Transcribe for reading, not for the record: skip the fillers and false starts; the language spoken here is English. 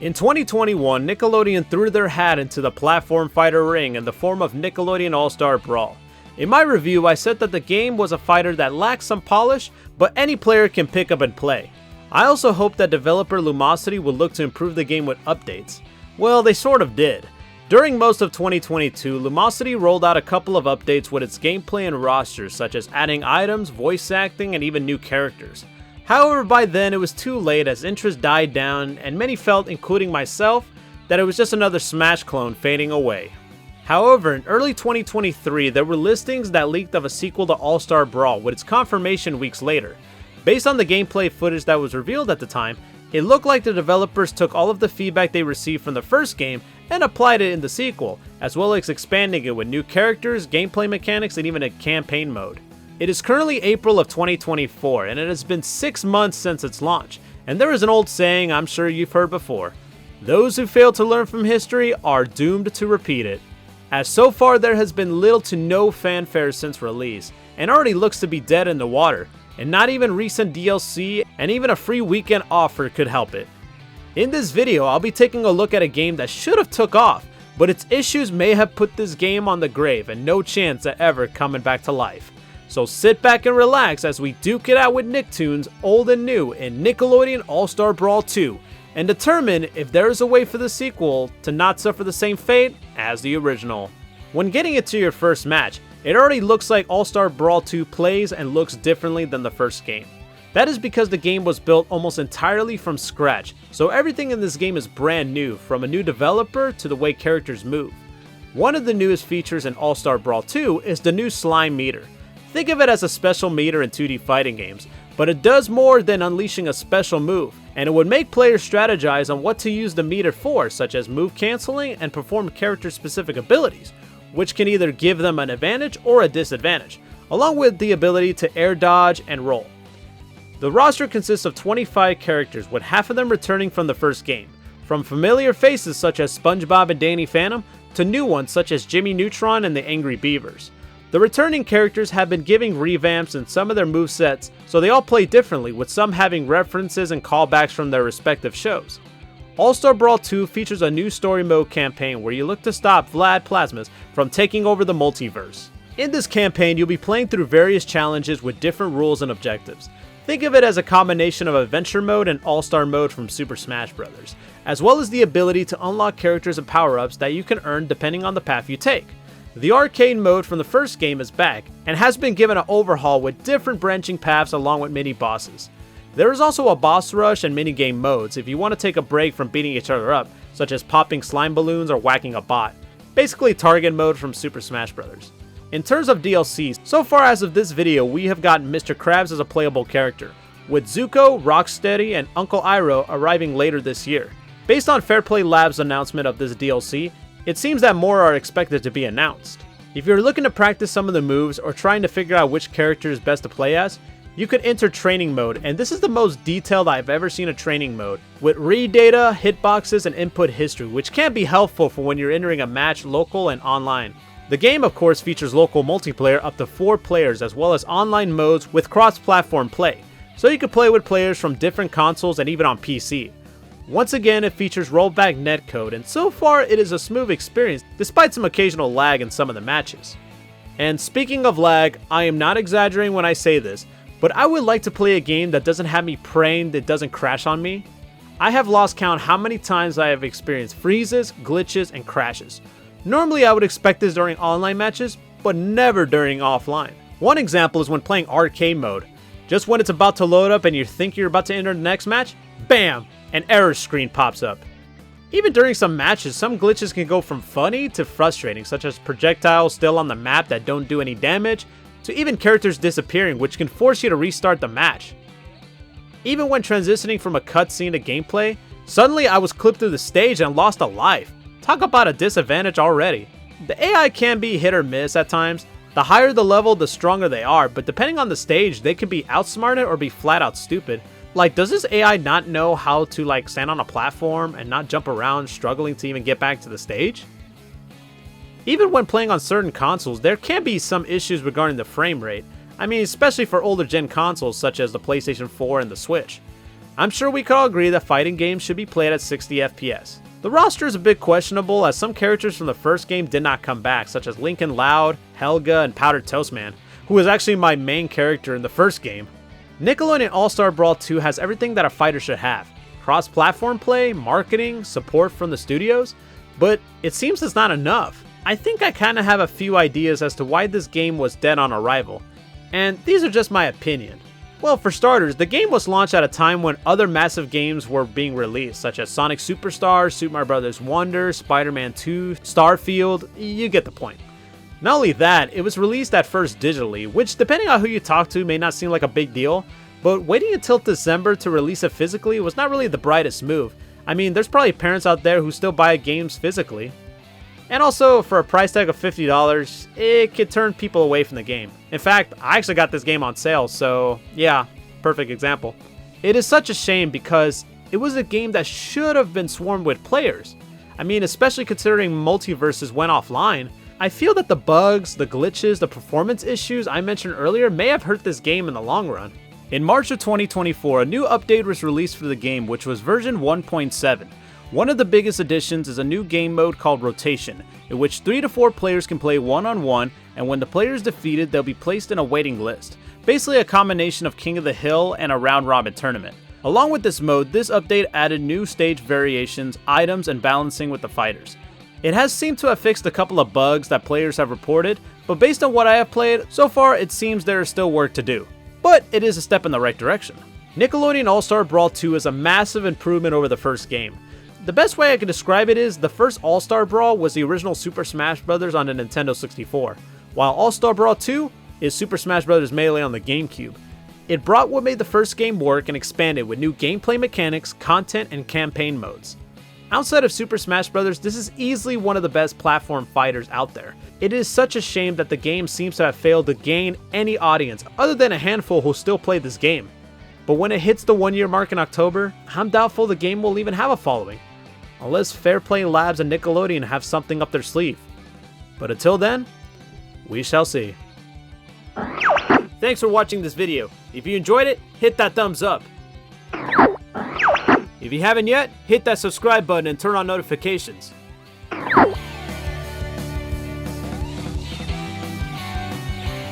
In 2021, Nickelodeon threw their hat into the platform fighter ring in the form of Nickelodeon All Star Brawl. In my review, I said that the game was a fighter that lacks some polish, but any player can pick up and play. I also hope that developer Lumosity will look to improve the game with updates. Well, they sort of did. During most of 2022, Lumosity rolled out a couple of updates with its gameplay and rosters, such as adding items, voice acting, and even new characters. However, by then it was too late as interest died down, and many felt, including myself, that it was just another Smash clone fading away. However, in early 2023, there were listings that leaked of a sequel to All Star Brawl with its confirmation weeks later. Based on the gameplay footage that was revealed at the time, it looked like the developers took all of the feedback they received from the first game and applied it in the sequel, as well as expanding it with new characters, gameplay mechanics, and even a campaign mode. It is currently April of 2024, and it has been 6 months since its launch, and there is an old saying I'm sure you've heard before: those who fail to learn from history are doomed to repeat it. As so far there has been little to no fanfare since release, and already looks to be dead in the water, and not even recent DLC and even a free weekend offer could help it. In this video, I'll be taking a look at a game that should have took off, but its issues may have put this game on the grave and no chance at ever coming back to life. So sit back and relax as we duke it out with Nicktoons, old and new, in Nickelodeon All Star Brawl 2, and determine if there is a way for the sequel to not suffer the same fate as the original. When getting into your first match, it already looks like All Star Brawl 2 plays and looks differently than the first game. That is because the game was built almost entirely from scratch, so everything in this game is brand new, from a new developer to the way characters move. One of the newest features in All Star Brawl 2 is the new slime meter. Think of it as a special meter in 2D fighting games, but it does more than unleashing a special move, and it would make players strategize on what to use the meter for, such as move cancelling and perform character-specific abilities, which can either give them an advantage or a disadvantage, along with the ability to air dodge and roll. The roster consists of 25 characters, with half of them returning from the first game, from familiar faces such as SpongeBob and Danny Phantom, to new ones such as Jimmy Neutron and the Angry Beavers. The returning characters have been giving revamps in some of their movesets, so they all play differently, with some having references and callbacks from their respective shows. All Star Brawl 2 features a new story mode campaign where you look to stop Vlad Plasmas from taking over the multiverse. In this campaign, you'll be playing through various challenges with different rules and objectives. Think of it as a combination of Adventure Mode and All-Star Mode from Super Smash Bros., as well as the ability to unlock characters and power-ups that you can earn depending on the path you take. The arcade mode from the first game is back, and has been given an overhaul with different branching paths along with mini-bosses. There is also a boss rush and minigame modes if you want to take a break from beating each other up, such as popping slime balloons or whacking a bot. Basically target mode from Super Smash Bros. In terms of DLCs, so far as of this video we have gotten Mr. Krabs as a playable character, with Zuko, Rocksteady, and Uncle Iroh arriving later this year. Based on Fairplay Labs' announcement of this DLC, it seems that more are expected to be announced. If you're looking to practice some of the moves or trying to figure out which character is best to play as, you could enter training mode, and this is the most detailed I've ever seen a training mode, with read data, hitboxes, and input history, which can be helpful for when you're entering a match local and online. The game of course features local multiplayer up to 4 players, as well as online modes with cross-platform play, so you can play with players from different consoles and even on PC. Once again, it features rollback netcode, and so far it is a smooth experience despite some occasional lag in some of the matches. And speaking of lag, I am not exaggerating when I say this, but I would like to play a game that doesn't have me praying that it doesn't crash on me. I have lost count how many times I have experienced freezes, glitches, and crashes. Normally I would expect this during online matches, but never during offline. One example is when playing arcade mode. Just when it's about to load up and you think you're about to enter the next match, BAM! An error screen pops up. Even during some matches, some glitches can go from funny to frustrating, such as projectiles still on the map that don't do any damage, to even characters disappearing, which can force you to restart the match. Even when transitioning from a cutscene to gameplay, suddenly I was clipped through the stage and lost a life. Talk about a disadvantage already. The AI can be hit or miss at times. The higher the level, the stronger they are, but depending on the stage, they can be outsmarted or be flat out stupid. Like, does this AI not know how to stand on a platform and not jump around, struggling to even get back to the stage? Even when playing on certain consoles, there can be some issues regarding the frame rate. I mean, especially for older gen consoles such as the PlayStation 4 and the Switch. I'm sure we could all agree that fighting games should be played at 60 FPS. The roster is a bit questionable as some characters from the first game did not come back, such as Lincoln Loud, Helga, and Powdered Toast Man, who was actually my main character in the first game. Nickelodeon All Star Brawl 2 has everything that a fighter should have: cross-platform play, marketing, support from the studios, but it seems it's not enough. I think I kinda have a few ideas as to why this game was dead on arrival, and these are just my opinion. Well, for starters, the game was launched at a time when other massive games were being released, such as Sonic Superstars, Super Mario Bros. Wonder, Spider-Man 2, Starfield, you get the point. Not only that, it was released at first digitally, which depending on who you talk to may not seem like a big deal, but waiting until December to release it physically was not really the brightest move. I mean, there's probably parents out there who still buy games physically. And also, for a price tag of $50, it could turn people away from the game. In fact, I actually got this game on sale, so yeah, perfect example. It is such a shame because it was a game that should have been swarmed with players. I mean, especially considering multiverses went offline, I feel that the bugs, the glitches, the performance issues I mentioned earlier may have hurt this game in the long run. In March of 2024, a new update was released for the game, which was version 1.7. One of the biggest additions is a new game mode called Rotation, in which 3 to 4 players can play one-on-one, and when the player is defeated, they'll be placed in a waiting list. Basically a combination of King of the Hill and a round-robin tournament. Along with this mode, this update added new stage variations, items, and balancing with the fighters. It has seemed to have fixed a couple of bugs that players have reported, but based on what I have played, so far it seems there is still work to do. But it is a step in the right direction. Nickelodeon All Star Brawl 2 is a massive improvement over the first game. The best way I can describe it is, the first All Star Brawl was the original Super Smash Bros. On the Nintendo 64, while All Star Brawl 2 is Super Smash Bros. Melee on the GameCube. It brought what made the first game work and expanded with new gameplay mechanics, content, and campaign modes. Outside of Super Smash Bros., this is easily one of the best platform fighters out there. It is such a shame that the game seems to have failed to gain any audience other than a handful who still play this game. But when it hits the 1-year mark in October, I'm doubtful the game will even have a following. Unless Fairplay Labs and Nickelodeon have something up their sleeve. But until then, we shall see. Thanks for watching this video. If you enjoyed it, hit that thumbs up. If you haven't yet, hit that subscribe button and turn on notifications.